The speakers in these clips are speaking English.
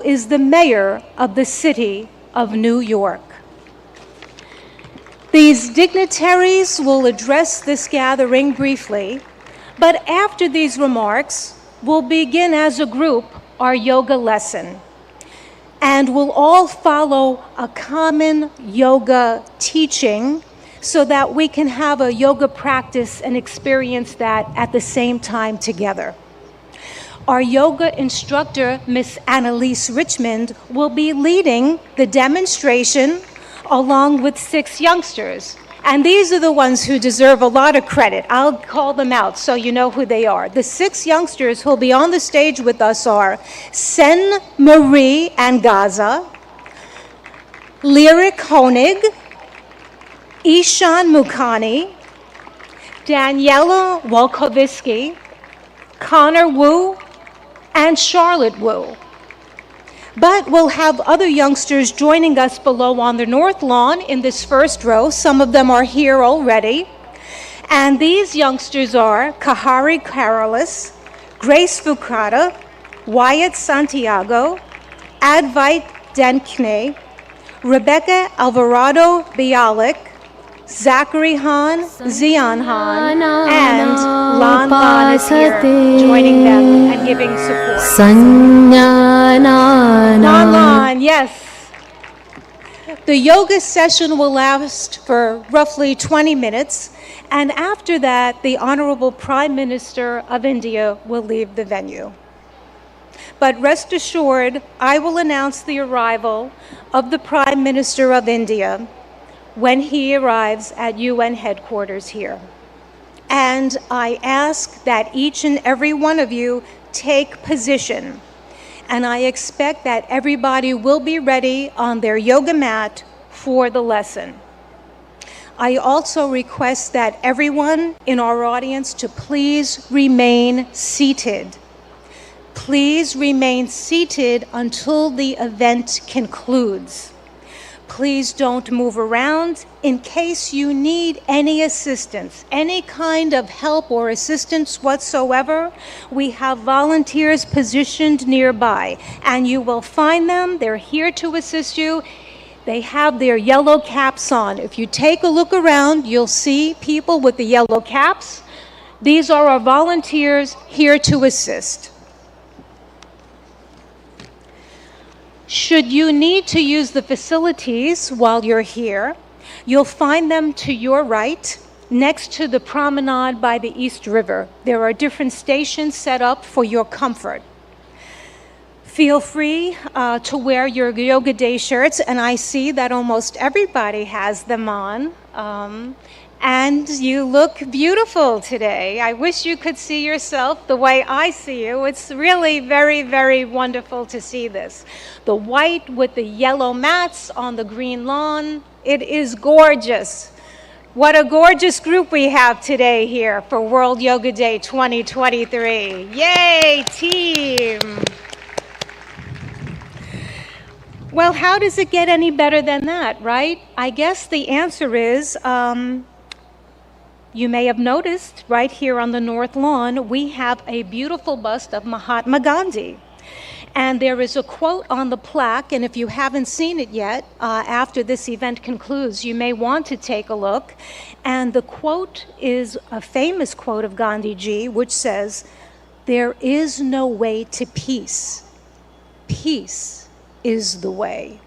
is the mayor of the city of New York. These dignitaries will address this gathering briefly, but after these remarks, we'll begin as a group our yoga lesson. And we'll all follow a common yoga teaching so that we can have a yoga practice and experience that at the same time together. Our yoga instructor, Miss Annalise Richmond, will be leading the demonstration along with 6 youngsters. And these are the ones who deserve a lot of credit. I'll call them out so you know who they are. The 6 youngsters who'll be on the stage with us are Sen Marie Angaza, Lyric Honig, Ishan Mukani, Daniela Wolkowiski, Connor Wu, and Charlotte Wu. But we'll have other youngsters joining us below on the north lawn in this first row. Some of them are here already. And these youngsters are Kahari Carolis, Grace Fukada, Wyatt Santiago, Advait Denkne, Rebecca Alvarado Bialik, Zachary Han, Zion Han, and Lan Lan is here, joining them and giving support. Lan Lan, yes. The yoga session will last for roughly 20 minutes, and after that, the Honorable Prime Minister of India will leave the venue. But rest assured, I will announce the arrival of the Prime Minister of India when he arrives at UN headquarters here. And I ask that each and every one of you take position. And I expect that everybody will be ready on their yoga mat for the lesson. I also request that everyone in our audience to please remain seated. Please remain seated until the event concludes. Please don't move around. In case you need any assistance, any kind of help or assistance whatsoever, we have volunteers positioned nearby, and you will find them. They're here to assist you. They have their yellow caps on. If you take a look around, you'll see people with the yellow caps. These are our volunteers here to assist. Should you need to use the facilities while you're here, you'll find them to your right, next to the promenade by the East River. There are different stations set up for your comfort. Feel free to wear your Yoga Day shirts, and I see that almost everybody has them on. And you look beautiful today. I wish you could see yourself the way I see you. It's really very, very wonderful to see this. The white with the yellow mats on the green lawn. It is gorgeous. What a gorgeous group we have today here for World Yoga Day 2023. Yay, team! Well, how does it get any better than that, right? I guess the answer is, you may have noticed right here on the North Lawn, we have a beautiful bust of Mahatma Gandhi. And there is a quote on the plaque, and if you haven't seen it yet, after this event concludes, you may want to take a look. And the quote is a famous quote of Gandhi ji, which says, "There is no way to peace. Peace is the way."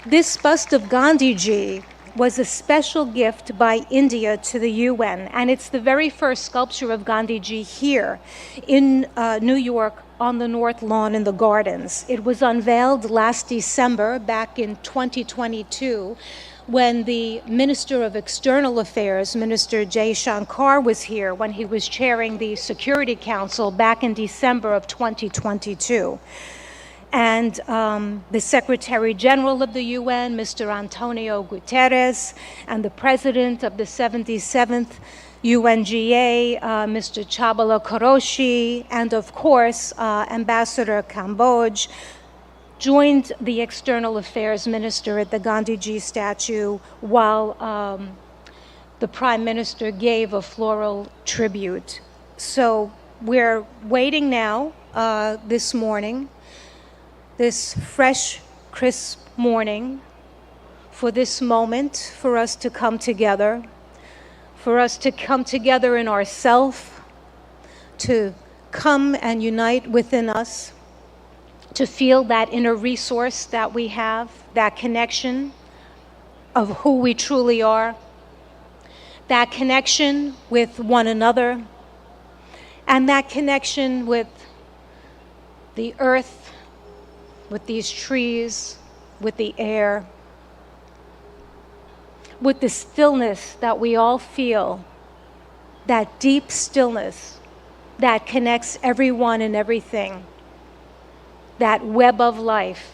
This bust of Gandhi ji was a special gift by India to the UN, and it's the very first sculpture of Gandhiji here in New York on the North Lawn in the Gardens. It was unveiled last December, back in 2022, when the Minister of External Affairs, Minister Jay Shankar, was here when he was chairing the Security Council back in December of 2022. And the Secretary General of the UN, Mr. Antonio Guterres, and the President of the 77th UNGA, Mr. Chabala Koroshi, and of course, Ambassador Kamboj, joined the External Affairs Minister at the Gandhiji statue while the Prime Minister gave a floral tribute. So we're waiting now this morning, this fresh, crisp morning, for this moment, for us to come together, in ourself, to come and unite within us, to feel that inner resource that we have, that connection of who we truly are, that connection with one another, and that connection with the earth, with these trees, with the air, with the stillness that we all feel, that deep stillness that connects everyone and everything, that web of life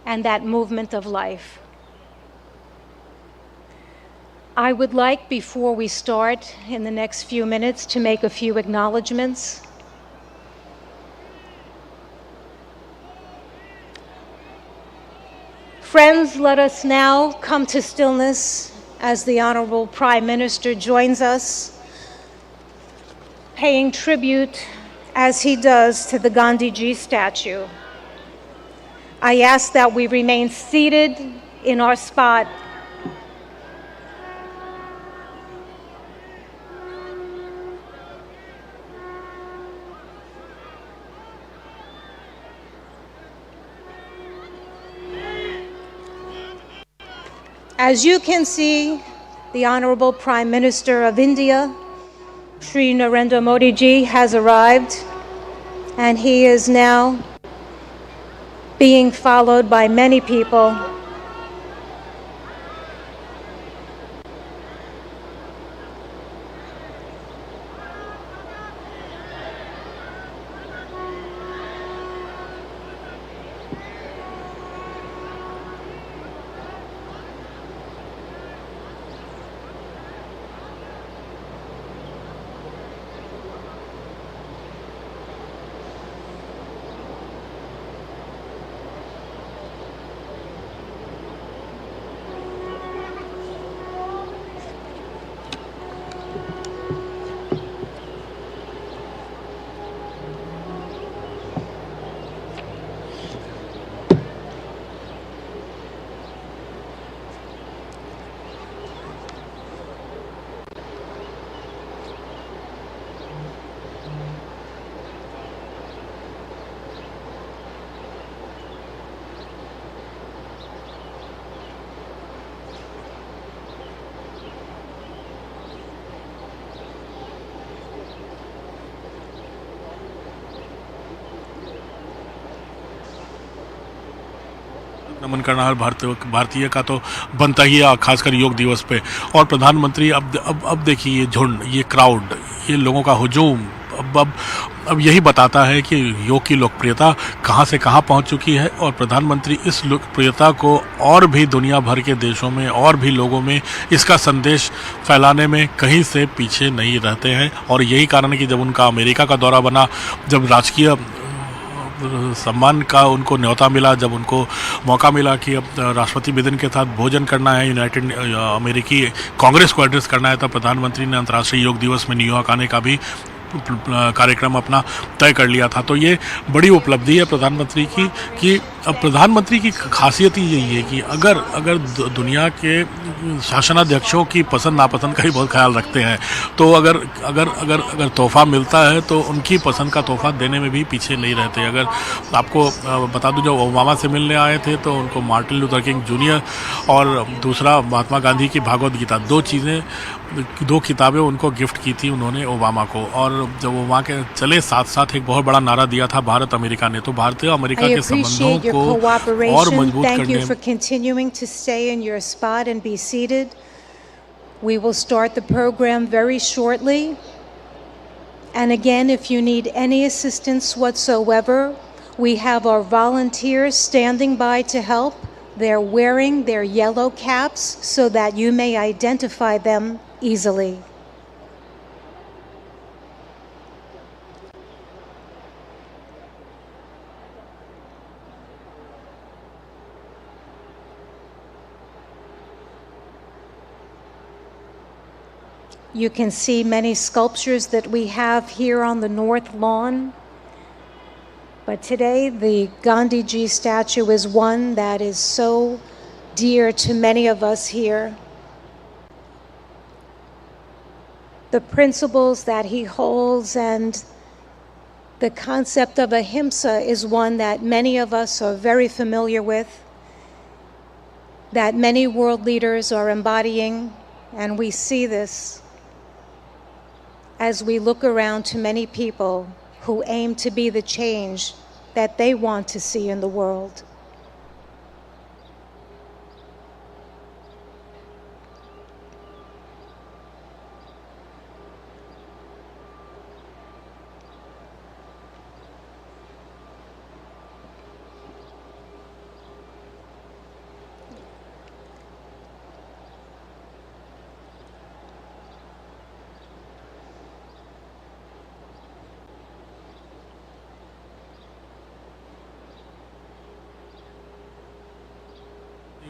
and that movement of life. I would like, before we start in the next few minutes, to make a few acknowledgments. Friends, let us now come to stillness as the Honorable Prime Minister joins us, paying tribute as he does to the Gandhiji statue. I ask that we remain seated in our spot. As you can see, the Honorable Prime Minister of India, Shri Narendra Modi ji, has arrived, and he is now being followed by many people. नमन करना हर भारतीय का तो बनता ही है, खासकर योग दिवस पे। और प्रधानमंत्री अब देखिए ये झुंड, ये क्राउड, ये लोगों का हुजूम अब यही बताता है कि योग की लोकप्रियता कहां से कहां पहुंच चुकी है। और प्रधानमंत्री इस लोकप्रियता को और भी दुनिया भर के देशों में और भी लोगों में इसका संदेश फैलाने में कहीं से पीछे नहीं रहते हैं। और यही कारण है कि जब उनका अमेरिका का दौरा बना, जब राजकीय सम्मान का उनको न्योता मिला, जब उनको मौका मिला कि अब राष्ट्रपति बिदेन के साथ भोजन करना है, यूनाइटेड अमेरिकी कांग्रेस को एड्रेस करना है, तब प्रधानमंत्री ने अंतर्राष्ट्रीय योग दिवस में न्यूयॉर्क आने का भी कार्यक्रम अपना तय कर लिया था। तो ये बड़ी उपलब्धि है प्रधानमंत्री की कि अब प्रधानमंत्री की खासियत ही यही है कि अगर दुनिया के शासनाध्यक्षों की पसंद नापसंद का ही बहुत ख्याल रखते हैं, तो अगर तोहफा मिलता है तो उनकी पसंद का तोहफा देने में भी पीछे नहीं रहते। अगर आपको बता दूं, जब ओबामा से मिलने आए थे तो उनको मार्टिन लूथर किंग जूनियर और दूसरा महात्मा गांधी की भागवत गीता, दो किताबें उनको गिफ्ट की थी उन्होंने ओबामा को। और जब वो वहाँ के चले, साथ साथ एक बहुत बड़ा नारा दिया था भारत अमेरिका ने। तो भारतीय अमेरिका के संबंधों को और मजबूत करने। Thank you for continuing to stay in your spot and be seated. We will start the program very shortly. And again, if you need any assistance whatsoever, we have our volunteers standing by to help. They're wearing their yellow caps so that you may identify them easily. You can see many sculptures that we have here on the North Lawn. But today, the Gandhiji statue is one that is so dear to many of us here. The principles that he holds and the concept of ahimsa is one that many of us are very familiar with, that many world leaders are embodying, and we see this as we look around to many people who aim to be the change that they want to see in the world.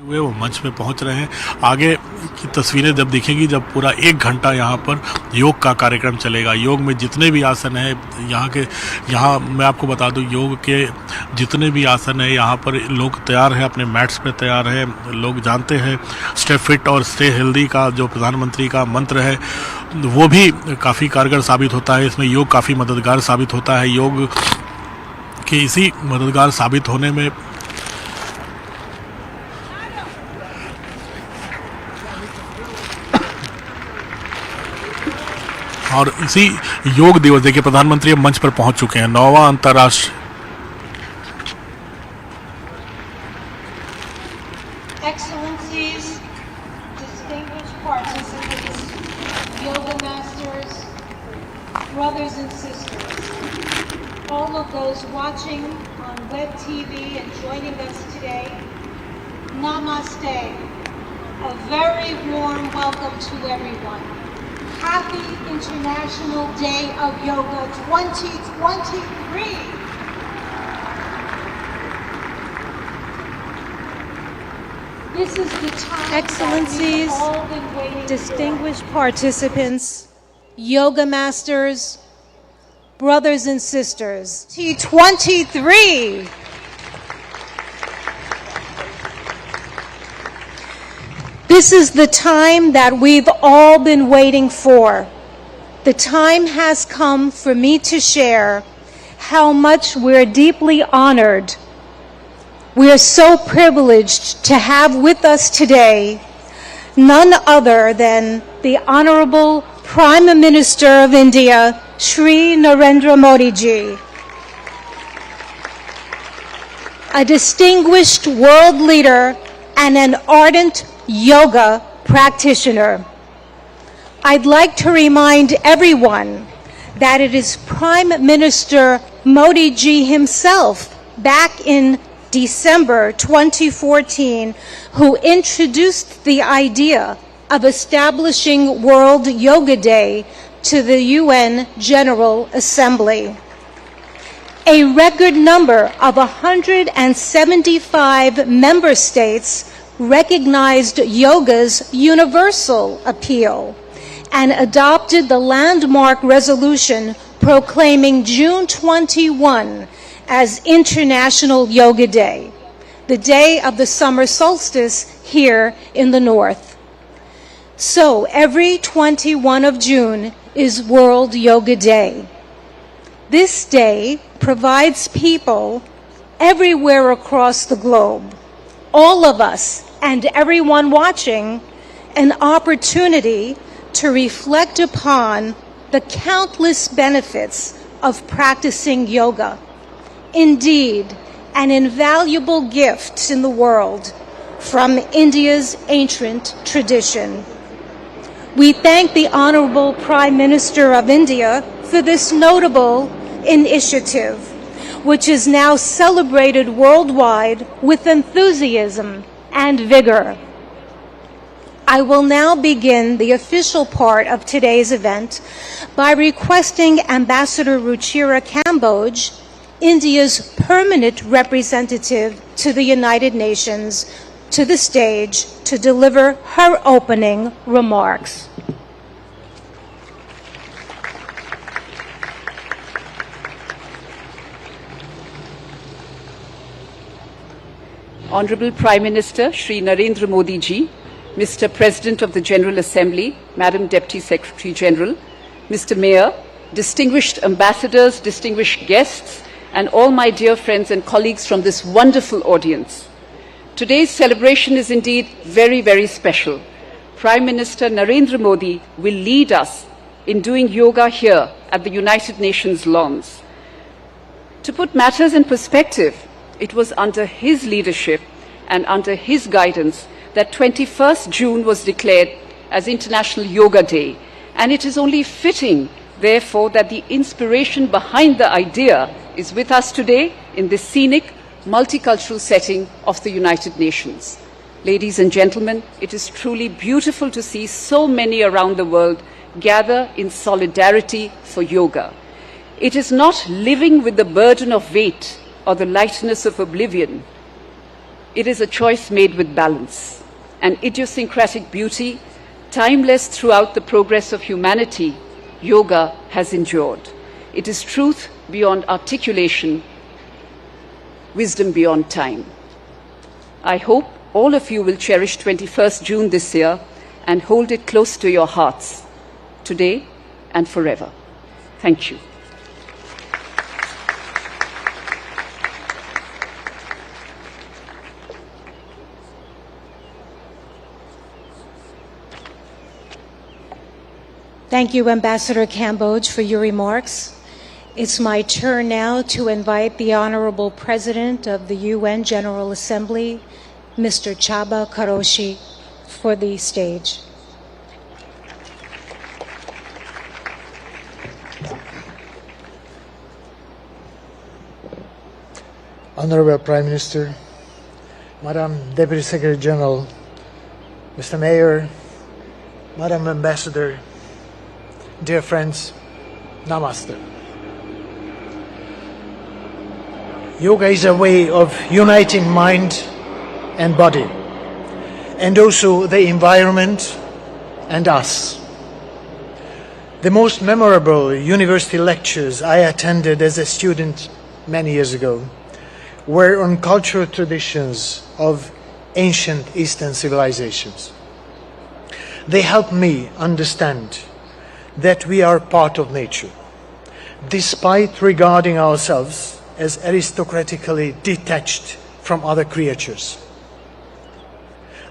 वे वो मंच पे पहुंच रहे हैं। आगे की तस्वीरें जब दिखेंगी, जब पूरा 1 घंटा यहाँ पर योग का कार्यक्रम चलेगा। योग में जितने भी आसन हैं यहाँ मैं आपको बता दूं, योग के जितने भी आसन हैं यहाँ पर लोग तैयार हैं, अपने मैट्स पे तैयार हैं। लोग जानते हैं स्टे फिट और स्टे हेल्दी का जो प्रधानमंत्री का मंत्र है वो भी काफ़ी कारगर साबित होता है। इसमें योग काफ़ी मददगार साबित होता है। योग के इसी मददगार साबित होने में और इसी योग दिवस, देखिए प्रधानमंत्री अब मंच पर पहुंच चुके हैं। 9वां अंतर्राष्ट्रीय Excellencies, distinguished participants, yoga masters, brothers and sisters, all of those watching on web TV and joining us today, Namaste. A very warm welcome to everyone. Happy International Day of Yoga 2023. This is the time. Excellencies, that we've all been waiting distinguished for. Participants, yoga masters, brothers and sisters. 2023. This is the time that we've all been waiting for. The time has come for me to share how much we're deeply honored. We are so privileged to have with us today none other than the Honorable Prime Minister of India, Shri Narendra Modi ji, a distinguished world leader and an ardent yoga practitioner. I'd like to remind everyone that it is Prime Minister Modi ji himself back in December 2014 who introduced the idea of establishing World Yoga Day to the UN General Assembly. A record number of 175 member states recognized yoga's universal appeal and adopted the landmark resolution proclaiming June 21 as International Yoga Day, the day of the summer solstice here in the north. So every 21 of June is World Yoga Day. This day provides people everywhere across the globe, all of us and everyone watching, an opportunity to reflect upon the countless benefits of practicing yoga. Indeed, an invaluable gift in the world from India's ancient tradition. We thank the Honorable Prime Minister of India for this notable initiative, which is now celebrated worldwide with enthusiasm and vigor. I will now begin the official part of today's event by requesting Ambassador Ruchira Kamboj, India's permanent representative to the United Nations, to the stage to deliver her opening remarks. Honorable Prime Minister Shri Narendra Modi ji, Mr. President of the General Assembly, Madam Deputy Secretary General, Mr. Mayor, distinguished ambassadors, distinguished guests, and all my dear friends and colleagues from this wonderful audience. Today's celebration is indeed very, very special. Prime Minister Narendra Modi will lead us in doing yoga here at the United Nations lawns. To put matters in perspective, it was under his leadership and under his guidance that 21st June was declared as International Yoga Day, and it is only fitting, therefore, that the inspiration behind the idea is with us today in this scenic, multicultural setting of the United Nations. Ladies and gentlemen, it is truly beautiful to see so many around the world gather in solidarity for yoga. It is not living with the burden of weight or the lightness of oblivion. It is a choice made with balance, an idiosyncratic beauty, timeless throughout the progress of humanity. Yoga has endured. It is truth beyond articulation, wisdom beyond time. I hope all of you will cherish 21st June this year and hold it close to your hearts, today and forever. Thank you. Thank you, Ambassador Cambodge, for your remarks. It's my turn now to invite the Honorable President of the UN General Assembly, Mr. Chaba Karoshi, for the stage. Honorable Prime Minister, Madam Deputy Secretary General, Mr. Mayor, Madam Ambassador, dear friends, Namaste. Yoga is a way of uniting mind and body, and also the environment and us. The most memorable university lectures I attended as a student many years ago were on cultural traditions of ancient Eastern civilizations. They helped me understand that we are part of nature, despite regarding ourselves as aristocratically detached from other creatures.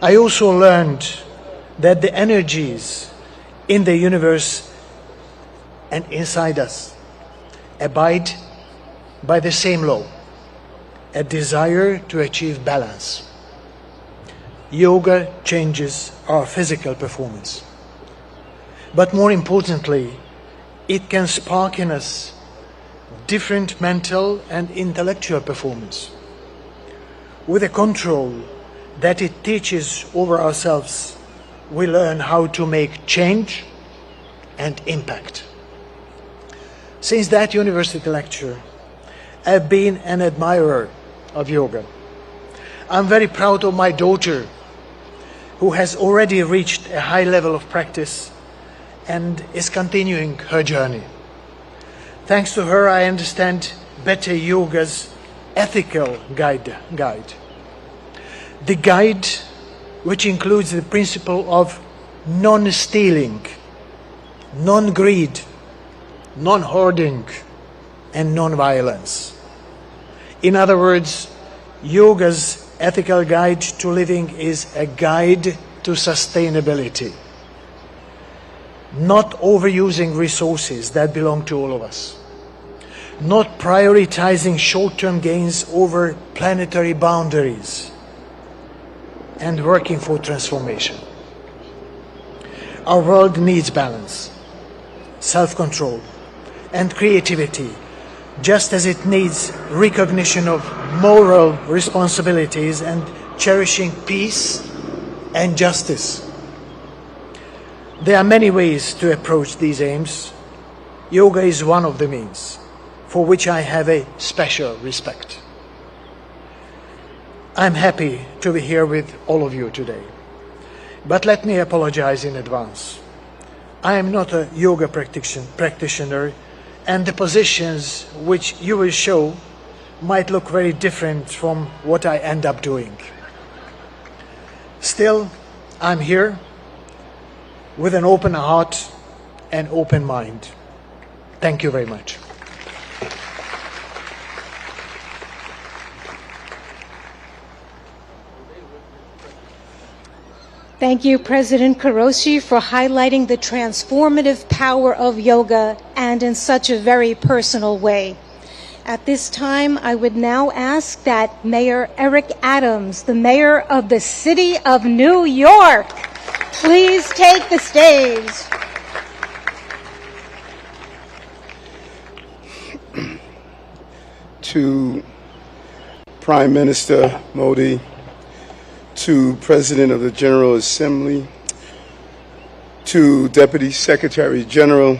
I also learned that the energies in the universe and inside us abide by the same law, a desire to achieve balance. Yoga changes our physical performance. But more importantly, it can spark in us different mental and intellectual performance. With the control that it teaches over ourselves, we learn how to make change and impact. Since that university lecture, I've been an admirer of yoga. I'm very proud of my daughter, who has already reached a high level of practice and is continuing her journey. Thanks to her, I understand better yoga's ethical guide. The guide, which includes the principle of non-stealing, non-greed, non-hoarding, and non-violence. In other words, yoga's ethical guide to living is a guide to sustainability. Not overusing resources that belong to all of us. Not prioritizing short-term gains over planetary boundaries. And working for transformation. Our world needs balance, self-control, and creativity, just as it needs recognition of moral responsibilities and cherishing peace and justice. There are many ways to approach these aims. Yoga is one of the means, for which I have a special respect. I'm happy to be here with all of you today. But let me apologize in advance. I am not a yoga practitioner, and the positions which you will show might look very different from what I end up doing. Still, I'm here with an open heart and open mind. Thank you very much. Thank you, President Kuroshi, for highlighting the transformative power of yoga and in such a very personal way. At this time, I would now ask that Mayor Eric Adams, the mayor of the city of New York, please take the stage. To Prime Minister Modi, to President of the General Assembly, to Deputy Secretary General,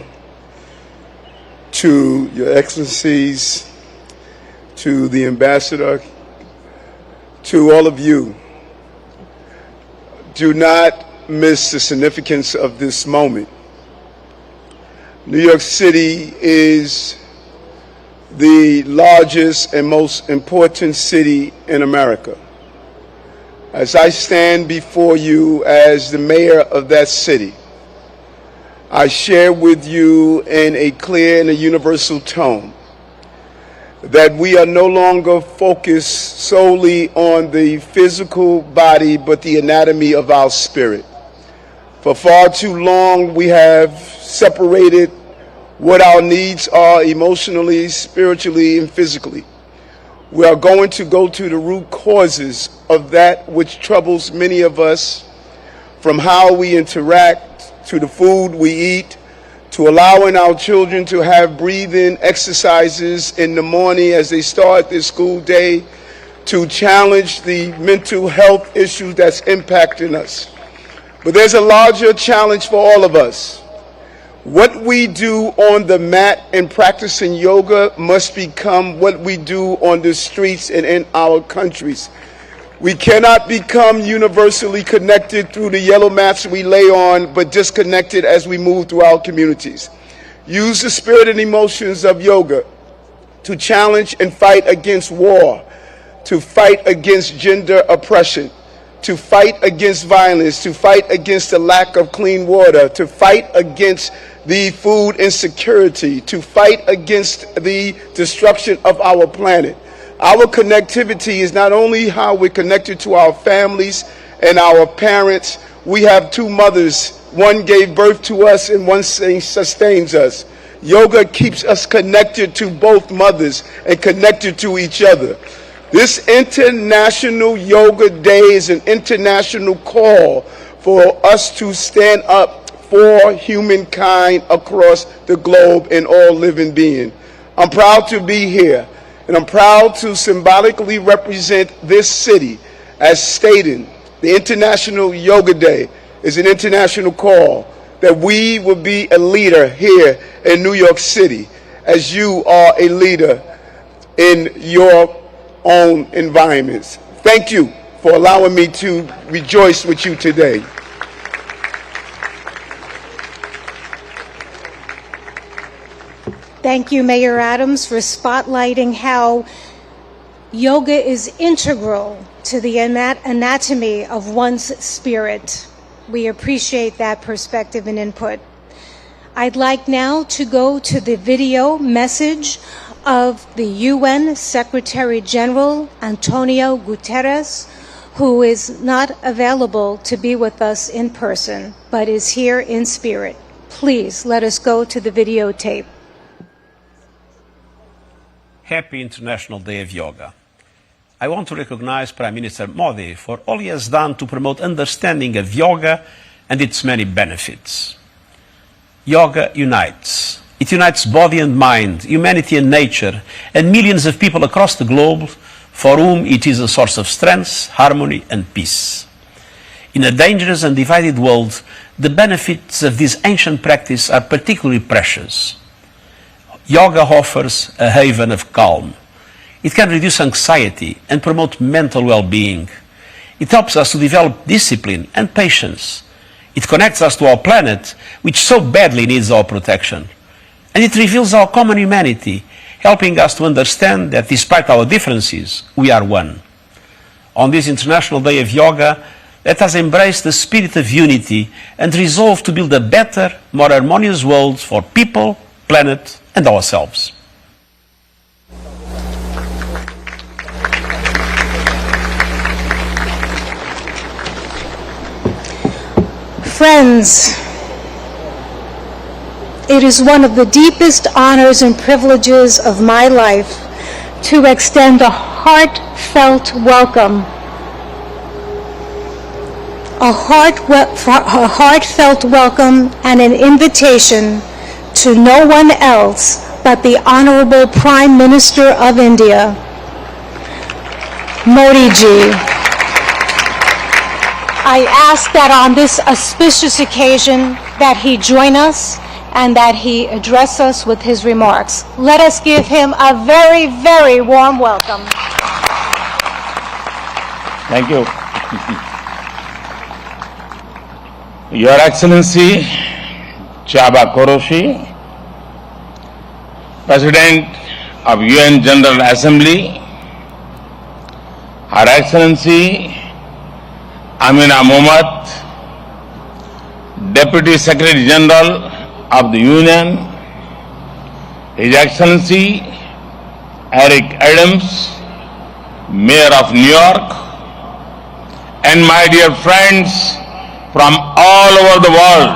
to Your Excellencies, to the Ambassador, to all of you, do not miss the significance of this moment. New York City is the largest and most important city in America. As I stand before you as the mayor of that city, I share with you in a clear and a universal tone that we are no longer focused solely on the physical body, but the anatomy of our spirit. For far too long, we have separated what our needs are emotionally, spiritually, and physically. We are going to go to the root causes of that which troubles many of us, from how we interact, to the food we eat, to allowing our children to have breathing exercises in the morning as they start their school day, to challenge the mental health issues that's impacting us. But there's a larger challenge for all of us. What we do on the mat in practicing yoga must become what we do on the streets and in our countries. We cannot become universally connected through the yellow mats we lay on, but disconnected as we move through our communities. Use the spirit and emotions of yoga to challenge and fight against war, to fight against gender oppression, to fight against violence, to fight against the lack of clean water, to fight against the food insecurity, to fight against the destruction of our planet. Our connectivity is not only how we're connected to our families and our parents. We have two mothers. One gave birth to us and one sustains us. Yoga keeps us connected to both mothers and connected to each other. This International Yoga Day is an international call for us to stand up for humankind across the globe and all living beings. I'm proud to be here, and I'm proud to symbolically represent this city as stating the International Yoga Day is an international call that we will be a leader here in New York City, as you are a leader in your own environments. Thank you for allowing me to rejoice with you today. Thank you, Mayor Adams, for spotlighting how yoga is integral to the anatomy of one's spirit. We appreciate that perspective and input. I'd like now to go to the video message of the UN Secretary General Antonio Guterres, who is not available to be with us in person, but is here in spirit. Please let us go to the videotape. Happy International Day of Yoga. I want to recognize Prime Minister Modi for all he has done to promote understanding of yoga and its many benefits. Yoga unites. It unites body and mind, humanity and nature, and millions of people across the globe for whom it is a source of strength, harmony, and peace. In a dangerous and divided world, the benefits of this ancient practice are particularly precious. Yoga offers a haven of calm. It can reduce anxiety and promote mental well-being. It helps us to develop discipline and patience. It connects us to our planet, which so badly needs our protection. And it reveals our common humanity, helping us to understand that despite our differences, we are one. On this International Day of Yoga, Let us embrace the spirit of unity and resolve to build a better, more harmonious world for people, planet, and ourselves. Friends, it is one of the deepest honors and privileges of my life to extend a heartfelt welcome. A heartfelt welcome and an invitation to no one else but the Honorable Prime Minister of India, Modi ji. I ask that on this auspicious occasion that he join us and that he address us with his remarks. Let us give him a very, very warm welcome. Thank you. Your Excellency Chaba Koroshi, President of UN General Assembly, Her Excellency Amina Mohammed, Deputy Secretary General of the Union, His Excellency Eric Adams, Mayor of New York, and my dear friends from all over the world.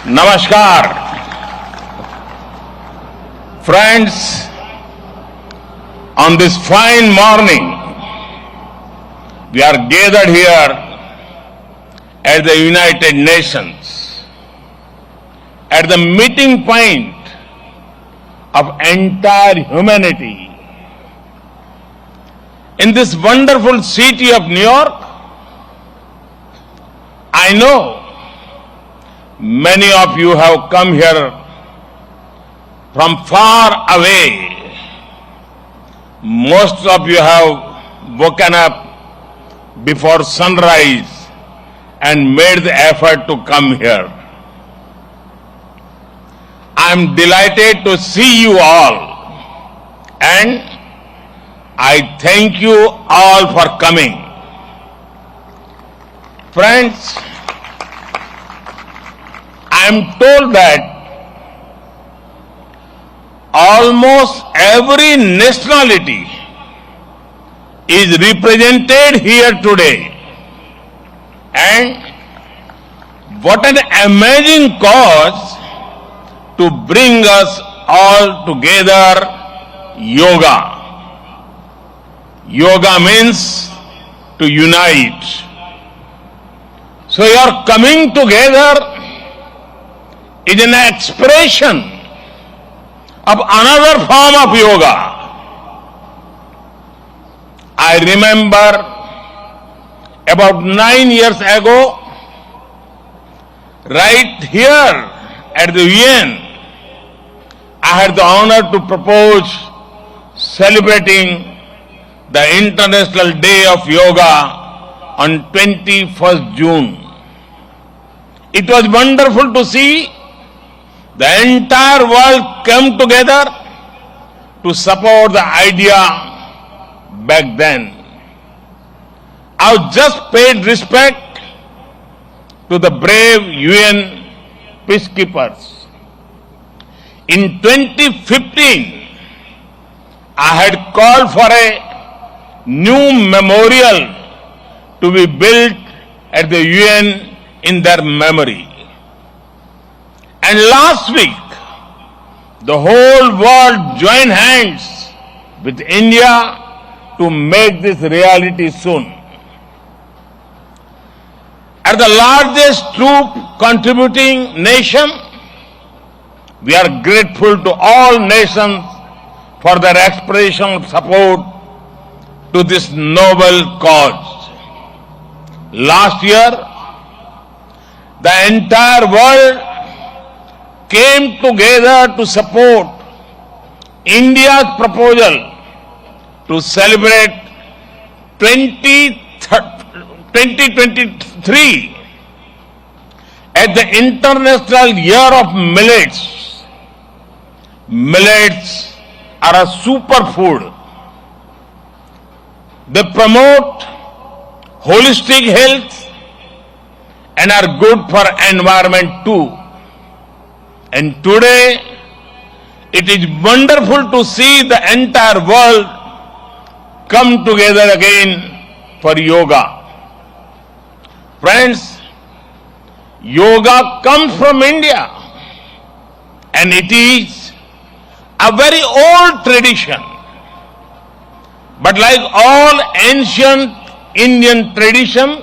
Namaskar. Friends, on this fine morning, we are gathered here at the United Nations, at the meeting point of entire humanity. In this wonderful city of New York, I know many of you have come here from far away. Most of you have woken up before sunrise and made the effort to come here. I am delighted to see you all, and I thank you all for coming. Friends, I am told that almost every nationality is represented here today. And what an amazing cause to bring us all together, yoga. Yoga means to unite. So your coming together is an expression of another form of yoga. I remember about 9 years ago, right here at the UN, I had the honor to propose celebrating the International Day of Yoga on 21st June. It was wonderful to see the entire world come together to support the idea back then. I just paid respect to the brave UN peacekeepers. In 2015, I had called for a new memorial to be built at the UN in their memory. And last week, the whole world joined hands with India to make this reality soon. As the largest troop contributing nation, we are grateful to all nations for their expression of support to this noble cause. Last year, the entire world came together to support India's proposal to celebrate 2023 as the International Year of Millets. Millets are a superfood. They promote holistic health and are good for environment too. And today, it is wonderful to see the entire world come together again for yoga. Friends, yoga comes from India, and it is a very old tradition. But like all ancient Indian traditions,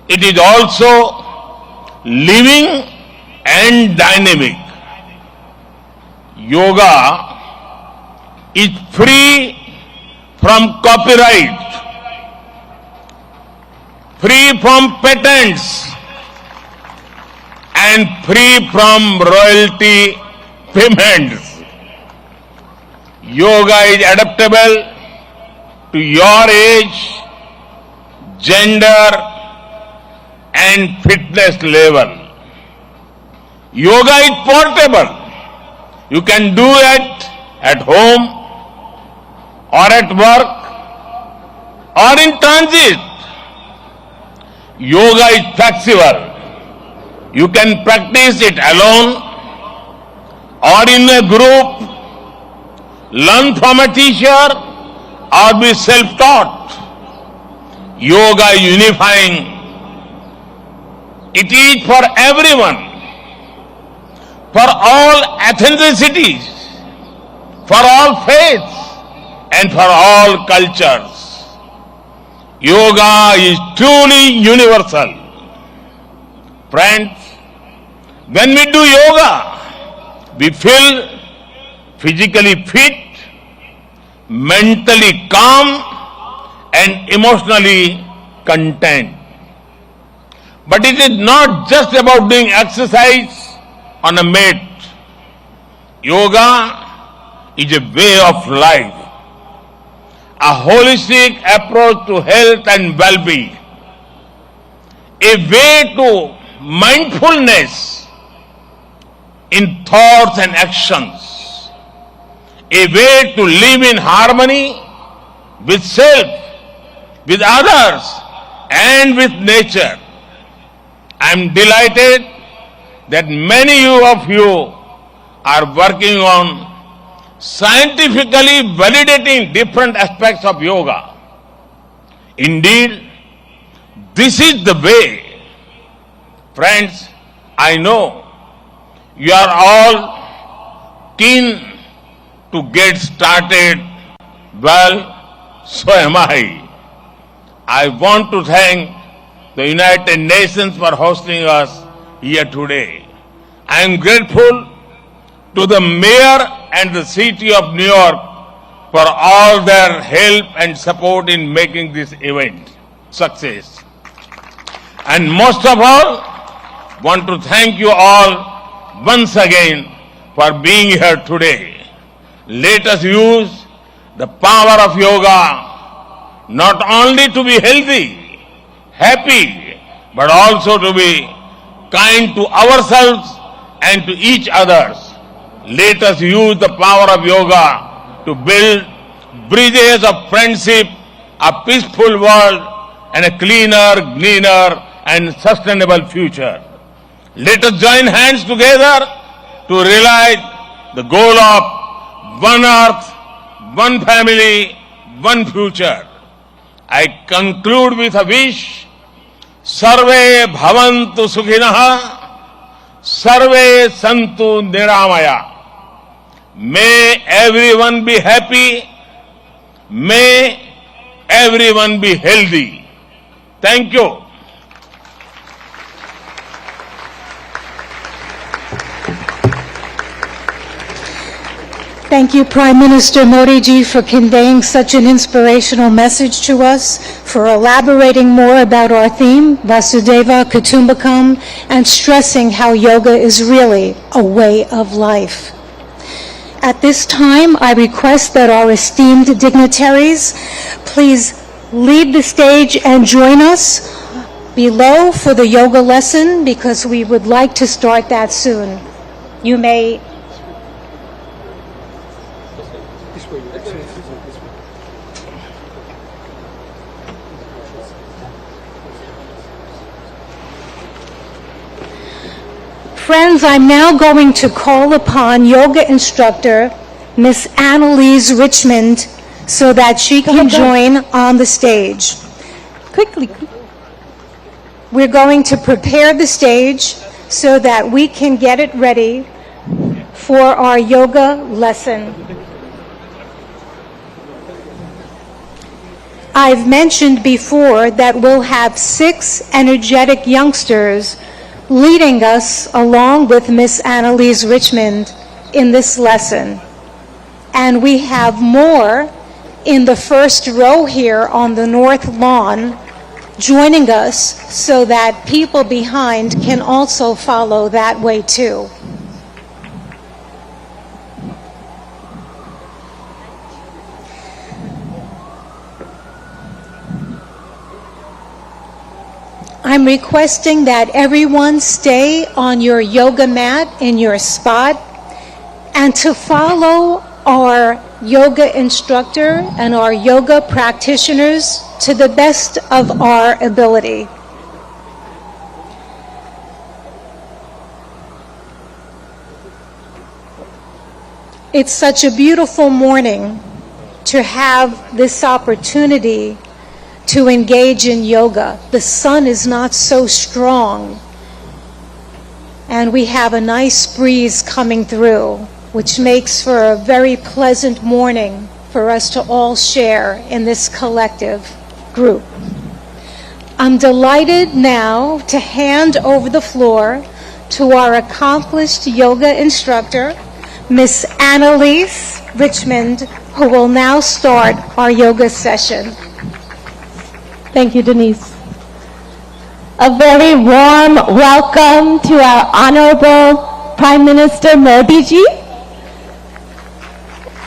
it is also living and dynamic. Yoga is free from copyright, free from patents, and free from royalty payments. Yoga is adaptable to your age, gender, and fitness level. Yoga is portable. You can do it at home or at work or in transit. Yoga is flexible. You can practice it alone or in a group, learn from a teacher or be self-taught. Yoga is unifying. It is for everyone, for all ethnicities, for all faiths, and for all cultures. Yoga is truly universal. Friends, when we do yoga, we feel physically fit, mentally calm, and emotionally content. But it is not just about doing exercise on a mat. Yoga is a way of life, a holistic approach to health and well-being, a way to mindfulness in thoughts and actions, a way to live in harmony with self, with others, and with nature. I am delighted that many of you are working on scientifically validating different aspects of yoga. Indeed, this is the way. Friends, I know you are all keen to get started. Well, so am I. I want to thank the United Nations for hosting us here today. I am grateful to the Mayor and the City of New York for all their help and support in making this event success. And most of all, want to thank you all once again for being here today. Let us use the power of yoga not only to be healthy, happy, but also to be kind to ourselves and to each other. Let us use the power of yoga to build bridges of friendship, a peaceful world, and a cleaner, greener, and sustainable future. Let us join hands together to realize the goal of one earth, one family, one future. I conclude with a wish. Sarve bhavantu sukhinah, sarve santu niramaya. May everyone be happy. May everyone be healthy. Thank you. Thank you, Prime Minister Modi ji, for conveying such an inspirational message to us, for elaborating more about our theme, Vasudeva Kutumbakam, and stressing how yoga is really a way of life. At this time, I request that our esteemed dignitaries please leave the stage and join us below for the yoga lesson, because we would like to start that soon. You may Friends, I'm now going to call upon yoga instructor Miss Annalise Richmond so that she can join on the stage. Quickly. We're going to prepare the stage so that we can get it ready for our yoga lesson. I've mentioned before that we'll have 6 energetic youngsters leading us along with Miss Annalise Richmond in this lesson. And we have more in the first row here on the north lawn joining us so that people behind can also follow that way too. I'm requesting that everyone stay on your yoga mat in your spot and to follow our yoga instructor and our yoga practitioners to the best of our ability. It's such a beautiful morning to have this opportunity to engage in yoga. The sun is not so strong, and we have a nice breeze coming through, which makes for a very pleasant morning for us to all share in this collective group. I'm delighted now to hand over the floor to our accomplished yoga instructor, Miss Annalise Richmond, who will now start our yoga session. Thank you, Denise. A very warm welcome to our Honorable Prime Minister Modi ji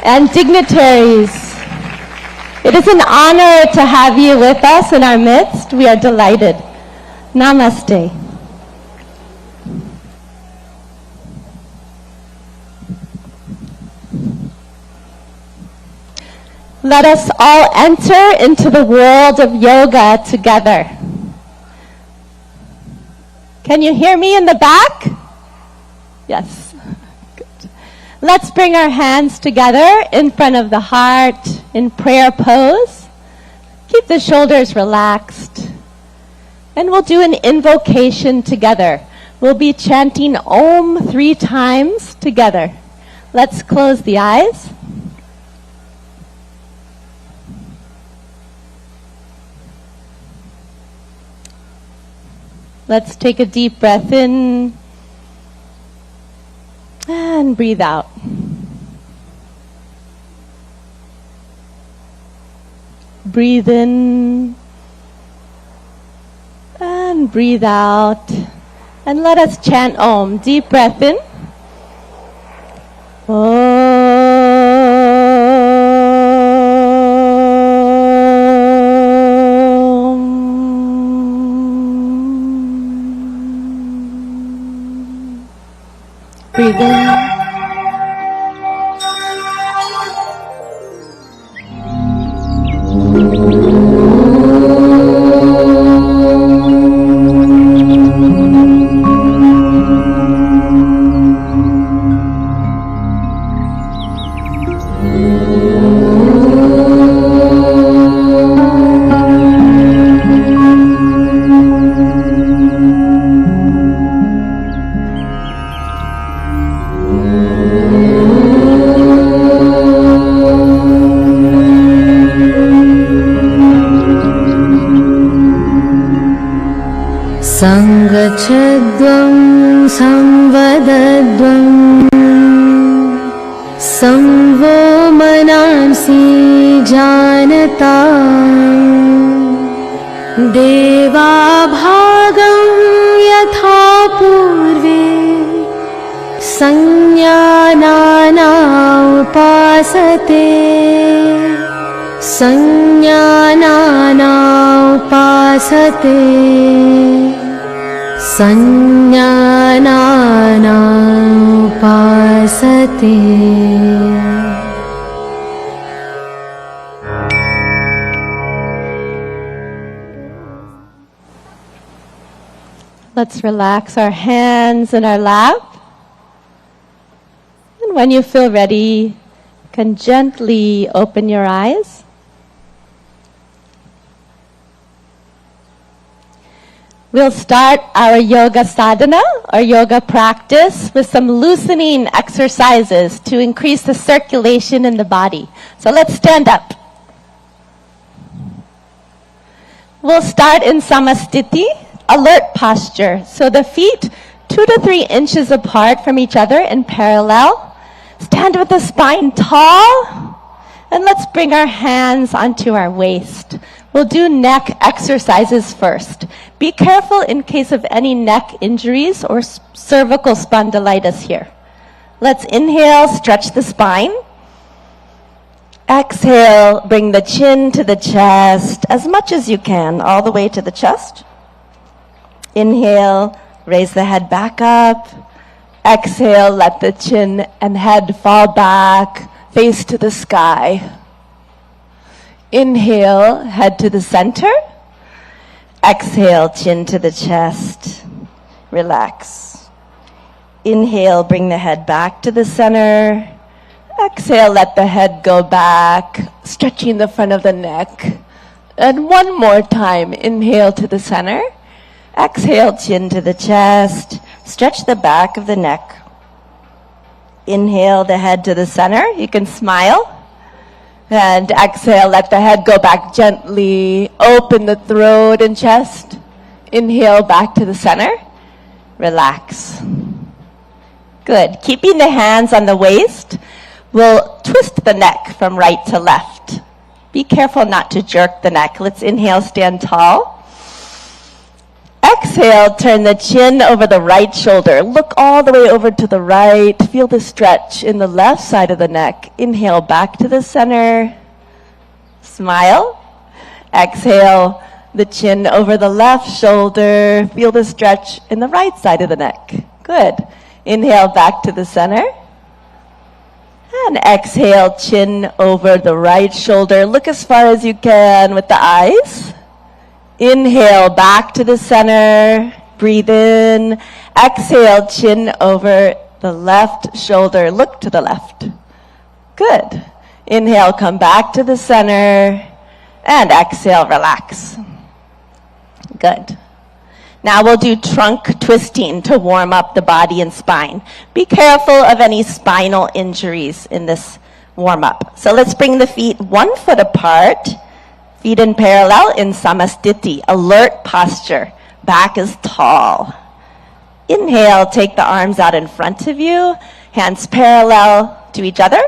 and dignitaries. It is an honor to have you with us in our midst. We are delighted. Namaste. Let us all enter into the world of yoga together. Can you hear me in the back? Yes. Good. Let's bring our hands together in front of the heart in prayer pose. Keep the shoulders relaxed. And we'll do an invocation together. We'll be chanting Om 3 times together. Let's close the eyes. Let's take a deep breath in and breathe out. Breathe in and breathe out. And let us chant Om. Deep breath in. Breathe in. Sangachadvam samvadadvam samvo manansi janatam deva bhagam yatha purve sanjnana upasate sanjnana upasate sanjnana upasate. Let's relax our hands in our lap. And when you feel ready, you can gently open your eyes. We'll start our yoga sadhana, or yoga practice, with some loosening exercises to increase the circulation in the body. So let's stand up. We'll start in samasthiti, alert posture. So the feet 2 to 3 inches apart from each other in parallel. Stand with the spine tall. And let's bring our hands onto our waist. We'll do neck exercises first. Be careful in case of any neck injuries or cervical spondylitis here. Let's inhale, stretch the spine. Exhale, bring the chin to the chest as much as you can, all the way to the chest. Inhale, raise the head back up. Exhale, let the chin and head fall back, face to the sky. Inhale, head to the center. Exhale, chin to the chest. Relax. Inhale, bring the head back to the center. Exhale, let the head go back, stretching the front of the neck. And one more time, inhale to the center. Exhale, chin to the chest. Stretch the back of the neck. Inhale the head to the center. You can smile. And exhale, let the head go back gently. Open the throat and chest. Inhale back to the center. Relax. Good. Keeping the hands on the waist, we'll twist the neck from right to left. Be careful not to jerk the neck. Let's inhale, stand tall. Exhale, turn the chin over the right shoulder. Look all the way over to the right. Feel the stretch in the left side of the neck. Inhale back to the center. Smile. Exhale, the chin over the left shoulder. Feel the stretch in the right side of the neck. Good. Inhale back to the center. And exhale, chin over the right shoulder. Look as far as you can with the eyes. Inhale, back to the center. Breathe in. Exhale, chin over the left shoulder. Look to the left. Good. Inhale, come back to the center. And exhale, relax. Good. Now we'll do trunk twisting to warm up the body and spine. Be careful of any spinal injuries in this warm-up. So let's bring the feet 1 foot apart. Feet in parallel in samasthiti, alert posture. Back is tall. Inhale, take the arms out in front of you. Hands parallel to each other.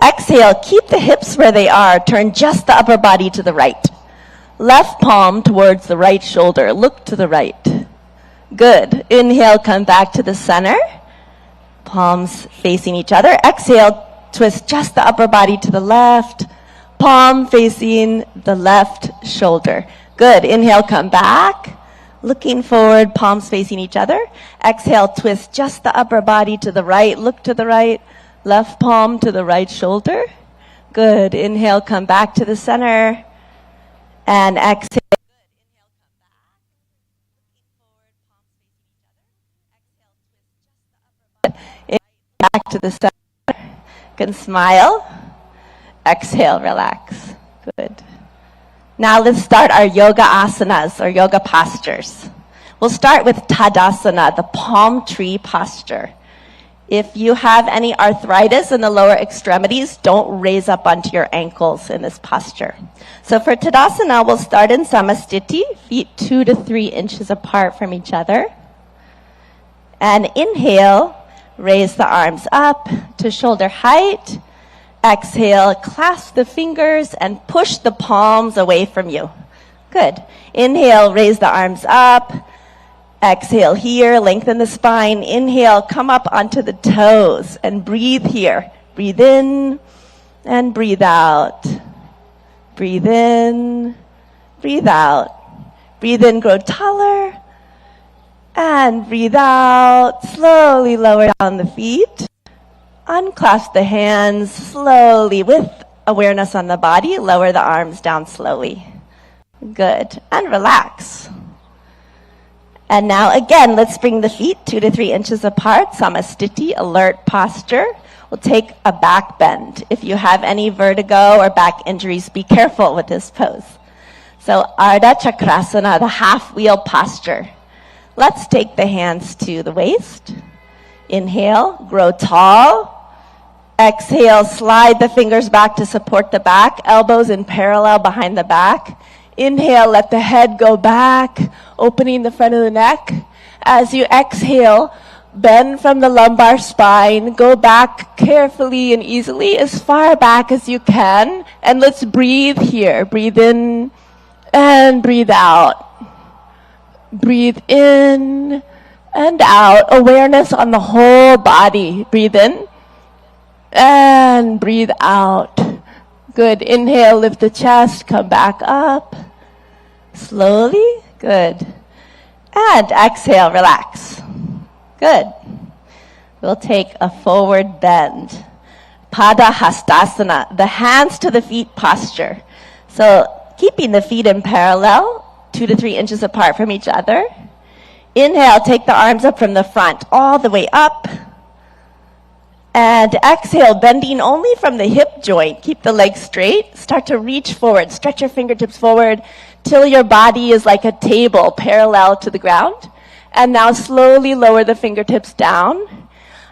Exhale, keep the hips where they are. Turn just the upper body to the right. Left palm towards the right shoulder. Look to the right. Good. Inhale, come back to the center. Palms facing each other. Exhale, twist just the upper body to the left. Palm facing the left shoulder. Good. Inhale, come back. Looking forward, palms facing each other. Exhale, twist just the upper body to the right. Look to the right. Left palm to the right shoulder. Good. Inhale, come back to the center. And exhale. Back to the center. You can smile. Exhale, relax. Good. Now let's start our yoga asanas, or yoga postures. We'll start with Tadasana, the palm tree posture. If you have any arthritis in the lower extremities, don't raise up onto your ankles in this posture. So for Tadasana, we'll start in samasthiti, feet 2 to 3 inches apart from each other. And inhale, raise the arms up to shoulder height. Exhale, clasp the fingers and push the palms away from you. Good. Inhale, raise the arms up. Exhale here, lengthen the spine. Inhale, come up onto the toes and breathe here. Breathe in and breathe out. Breathe in, breathe out. Breathe in, grow taller. And breathe out, slowly lower down the feet. Unclasp the hands slowly with awareness on the body. Lower the arms down slowly. Good. And relax. And now again, let's bring the feet 2 to 3 inches apart, samastiti, alert posture. We'll take a back bend. If you have any vertigo or back injuries, be careful with this pose. So Ardha Chakrasana, the half wheel posture. Let's take the hands to the waist. Inhale, grow tall. Exhale, slide the fingers back to support the back, elbows in parallel behind the back. Inhale, let the head go back, opening the front of the neck. As you exhale, bend from the lumbar spine, go back carefully and easily as far back as you can. And let's breathe here. Breathe in and breathe out. Breathe in and out. Awareness on the whole body. Breathe in and breathe out. Good. Inhale, lift the chest, come back up. Slowly. Good. And exhale, relax. Good. We'll take a forward bend. Pada Hastasana, the hands to the feet posture. So keeping the feet in parallel, 2 to 3 inches apart from each other. Inhale, take the arms up from the front, all the way up. And exhale, bending only from the hip joint. Keep the legs straight. Start to reach forward. Stretch your fingertips forward till your body is like a table parallel to the ground. And now slowly lower the fingertips down.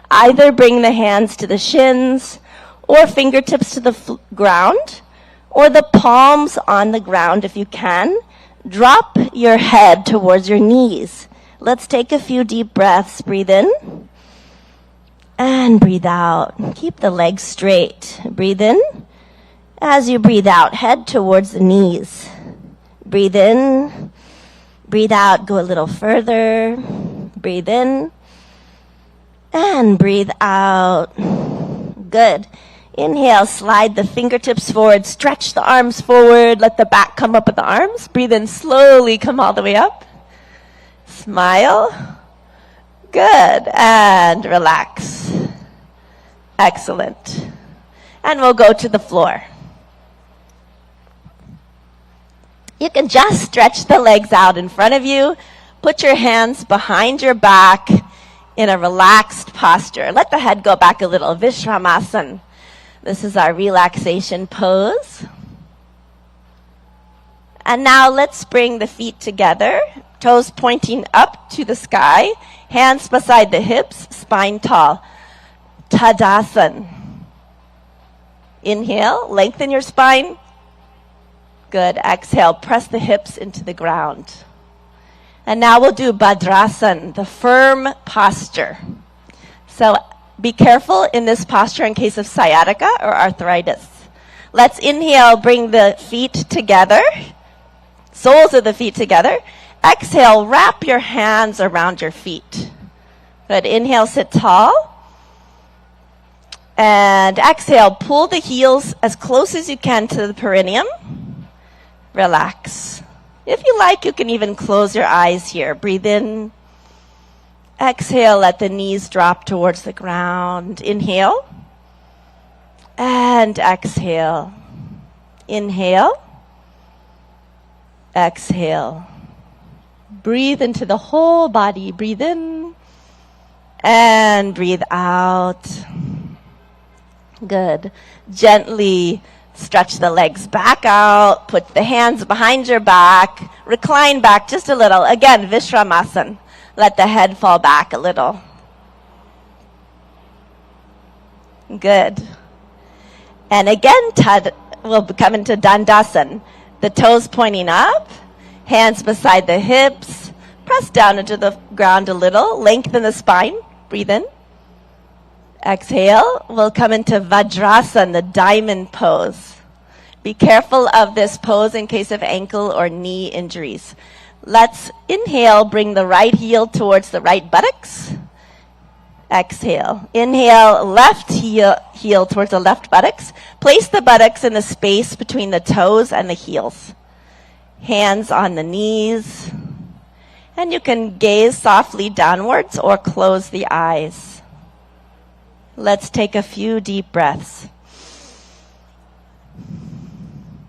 Either bring the hands to the shins or fingertips to the ground or the palms on the ground if you can. Drop your head towards your knees. Let's take a few deep breaths. Breathe in. And breathe out. Keep the legs straight. Breathe in. As you breathe out, head towards the knees. Breathe in. Breathe out. Go a little further. Breathe in. And breathe out. Good. Inhale, slide the fingertips forward. Stretch the arms forward. Let the back come up with the arms. Breathe in slowly. Come all the way up. Smile. Good. And relax. Excellent. And we'll go to the floor. You can just stretch the legs out in front of you. Put your hands behind your back in a relaxed posture. Let the head go back a little. Vishramasana. This is our relaxation pose. And now let's bring the feet together. Toes pointing up to the sky. Hands beside the hips, spine tall. Tadasana. Inhale, lengthen your spine. Good. Exhale, press the hips into the ground. And now we'll do Bhadrasana, the firm posture. So be careful in this posture in case of sciatica or arthritis. Let's inhale, bring the feet together. Soles of the feet together. Exhale, wrap your hands around your feet. Good. Inhale, sit tall. And exhale, pull the heels as close as you can to the perineum. Relax. If you like, you can even close your eyes here. Breathe in. Exhale, let the knees drop towards the ground. Inhale. And exhale. Inhale. Exhale. Breathe into the whole body. Breathe in. And breathe out. Good. Gently stretch the legs back out. Put the hands behind your back. Recline back just a little. Again, Vishramasana. Let the head fall back a little. Good. And again, we'll come into Dandasana. The toes pointing up. Hands beside the hips. Press down into the ground a little. Lengthen the spine. Breathe in. Exhale. We'll come into Vajrasana, the diamond pose. Be careful of this pose in case of ankle or knee injuries. Let's inhale, bring the right heel towards the right buttocks. Exhale. Inhale, left heel towards the left buttocks. Place the buttocks in the space between the toes and the heels. Hands on the knees. And you can gaze softly downwards or close the eyes. Let's take a few deep breaths.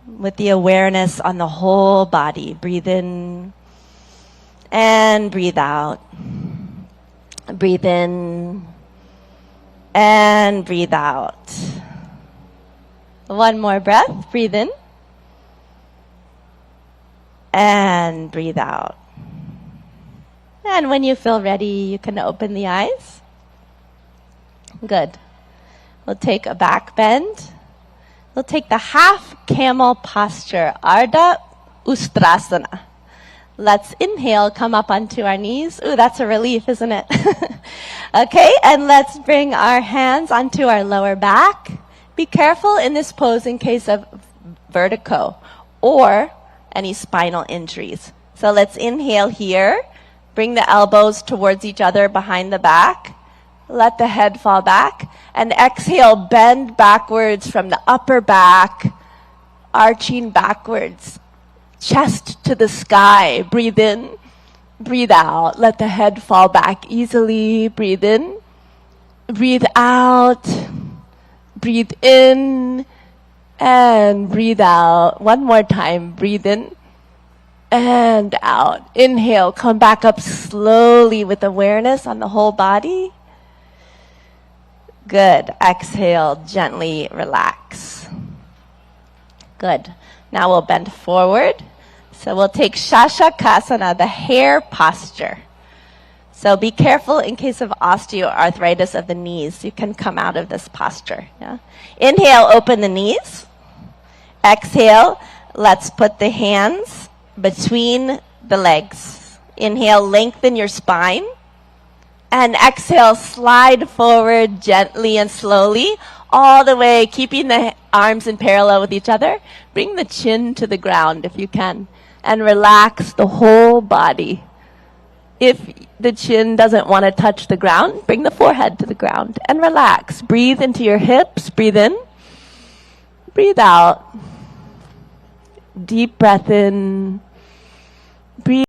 With the awareness on the whole body. Breathe in. And breathe out. Breathe in. And breathe out. One more breath. Breathe in. And breathe out. And when you feel ready, you can open the eyes. Good. We'll take a back bend. We'll take the half camel posture, Ardha Ustrasana. Let's inhale, come up onto our knees. Ooh, that's a relief, isn't it? Okay, and let's bring our hands onto our lower back. Be careful in this pose in case of vertigo or any spinal injuries. So let's inhale here. Bring the elbows towards each other behind the back. Let the head fall back. And exhale, bend backwards from the upper back, arching backwards. Chest to the sky. Breathe in. Breathe out. Let the head fall back easily. Breathe in. Breathe out. Breathe in. And breathe out. One more time. Breathe in. And out. Inhale. Come back up slowly with awareness on the whole body. Good. Exhale. Gently relax. Good. Now we'll bend forward. So we'll take Shashakasana, the hare posture. So be careful in case of osteoarthritis of the knees. You can come out of this posture. Yeah? Inhale, open the knees. Exhale, let's put the hands between the legs. Inhale, lengthen your spine. And exhale, slide forward gently and slowly, all the way, keeping the arms in parallel with each other. Bring the chin to the ground if you can, and relax the whole body. If the chin doesn't want to touch the ground, bring the forehead to the ground and relax. Breathe into your hips. Breathe in. Breathe out. Deep breath in. Breathe.